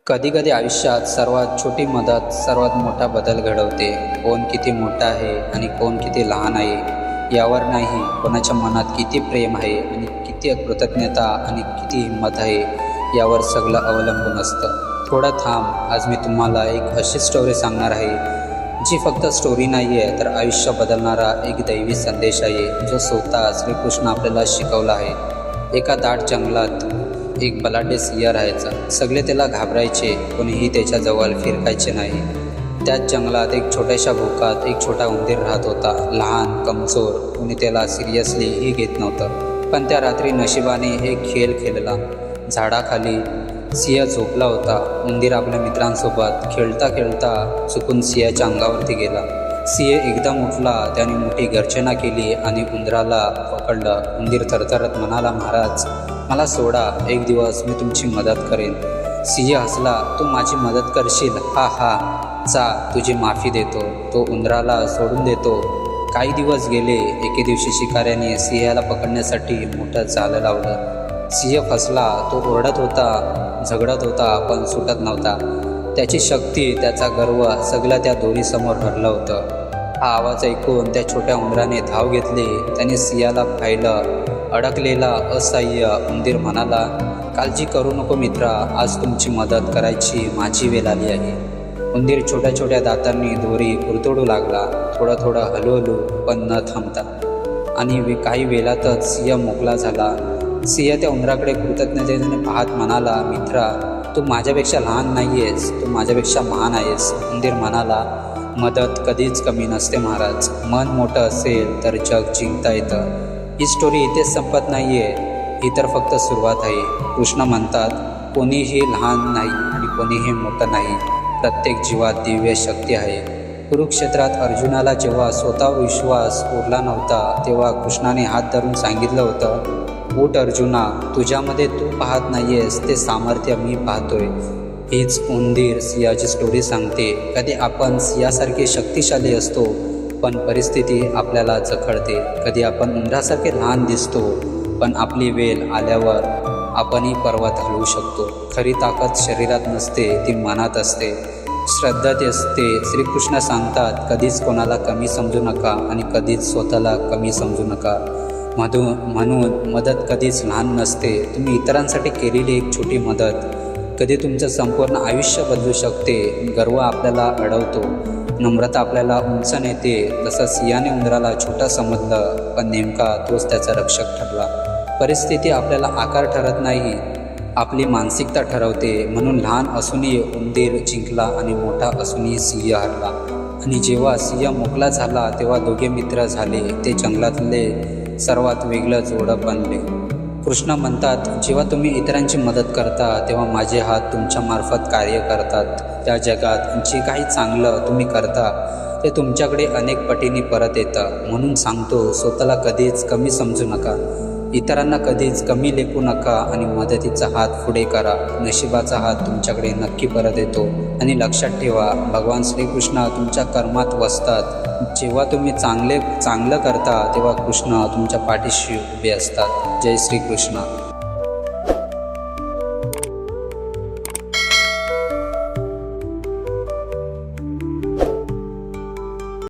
कधीकधी आयुष्यात सर्वात छोटी मदत सर्वात मोठा बदल घडवते. कोण किती मोठा आहे आणि कोण किती लहान आहे यावर नाही, कोणाच्या मनात किती प्रेम आहे आणि किती कृतज्ञता आणि किती हिंमत आहे यावर सगळं अवलंबून असतं. थोडं थांब, आज मी तुम्हाला एक अशी स्टोरी सांगणार आहे जी फक्त स्टोरी नाही आहे, तर आयुष्य बदलणारा एक दैवी संदेश आहे, जो स्वतः श्रीकृष्ण आपल्याला शिकवला आहे. एका दाट जंगलात एक बलाढ्य सिंह राहायचा. सगळे त्याला घाबरायचे, कोणीही त्याच्याजवळ फिरकायचे नाही. त्याच जंगलात एक छोट्याशा भोकात एक छोटा उंदीर राहत होता. लहान, कमजोर, कोणी त्याला सिरियसलीही घेत नव्हतं. पण त्या रात्री नशिबाने एक खेळ खेळला. झाडाखाली सिंह झोपला होता. उंदीर आपल्या मित्रांसोबत खेळता खेळता चुकून सिंहाच्या अंगावरती गेला. सिंह एकदम उठला, त्याने मोठी गर्जना केली आणि उंदराला पकडलं. उंदीर थरथरत म्हणाला, महाराज मला सोडा, एक दिवस मी तुमची मदत करेन. सिंह हसला, तू माझी मदत करशील? हा हा, जा, तुझी माफी देतो. तो उंदराला सोडून देतो. काही दिवस गेले. एके दिवशी शिकाऱ्याने सिंहाला पकडण्यासाठी मोठं जाळं लावलं. सिंह फसला. तो ओरडत होता, झगडत होता, पण सुटत नव्हता. त्याची शक्ती, त्याचा गर्व सगळं त्या दोरीसमोर हरलं होतं. हा आवाज ऐकून त्या छोट्या उंदराने धाव घेतली. त्याने सिंहाला पाहिलं. अडकलेला असहाय्य उंदीर म्हणाला, काळजी करू नको मित्रा, आज तुमची मदत करायची माझी वेळ आली आहे. उंदीर छोट्या छोट्या दातांनी दोरी कुरतडू लागला, थोडं थोडं हळूहळू, पण न थांबता. आणि काही वेळातच सिंह मोकळा झाला. सिंह त्या उंदराकडे कृतज्ञतेने पाहत म्हणाला, मित्रा, तू माझ्यापेक्षा लहान नाही आहेस, तू माझ्यापेक्षा महान आहेस. उंदीर म्हणाला, मदत कधीच कमी नसते महाराज. मन मोठं असेल तर जग जिंकता येतं. ही स्टोरी इथेच संपत नाही आहे, ही तर फक्त सुरुवात आहे. कृष्ण म्हणतात, कोणीही लहान नाही आणि कोणीही मोठं नाही. प्रत्येक जीवात दिव्य शक्ती आहे. कुरुक्षेत्रात अर्जुनाला जेव्हा स्वतःवर विश्वास उरला नव्हता, तेव्हा कृष्णाने हात धरून सांगितलं होतं, उठ अर्जुना, तुझ्यामध्ये तू पाहत नाही आहेस ते सामर्थ्य मी पाहतोय. हीच उंदीर सिंहाची स्टोरी सांगते. कधी आपण सिंहासारखे शक्तिशाली असतो, पण परिस्थिती आपल्याला जखडते. कधी आपण उंदरासारखे लहान दिसतो, पण आपली वेळ आल्यावर आपणही पर्वत हलवू शकतो. खरी ताकद शरीरात नसते, ती मनात असते, श्रद्धेत असते. श्रीकृष्ण सांगतात, कधीच कोणाला कमी समजू नका आणि कधीच स्वतःला कमी समजू नका. म्हणून मदत कधीच लहान नसते. तुम्ही इतरांसाठी केलेली एक छोटी मदत कधी तुमचं संपूर्ण आयुष्य बदलू शकते. गर्व आपल्याला अडवतो, नम्रता आपल्याला उंच नेते. तसं सिंहाने उंदराला छोटा समजलं, पण नेमका तोच त्याचा रक्षक ठरला. परिस्थिती आपल्याला आकार ठरत नाही, आपली मानसिकता ठरवते. म्हणून लहान असूनही उंदीर जिंकला आणि मोठा असूनही सिंह हरला. आणि जेव्हा सिंह मोकळा झाला, तेव्हा दोघे मित्र झाले. ते जंगलातले सर्वात वेगळं जोडं बनले. कृष्ण म्हणतात, जेव्हा तुम्ही इतरांची मदत करता, तेव्हा माझे हात तुमच्यामार्फत कार्य करतात. त्या जगात जे काही चांगलं तुम्ही करता, ते तुमच्याकडे अनेक पटीने परत येतं. म्हणून सांगतो, स्वतःला कधीच कमी समजू नका, इतरांना कधीच कमी लेखू नका आणि मदतीचा हात पुढे करा. नशिबाचा हात तुमच्याकडे नक्की परत येतो. आणि लक्षात ठेवा, भगवान श्रीकृष्ण तुमच्या कर्मात वसतात. जेव्हा तुम्ही चांगलं करता, तेव्हा कृष्ण तुमच्या पाठीशी उभे असतात. जय श्रीकृष्ण.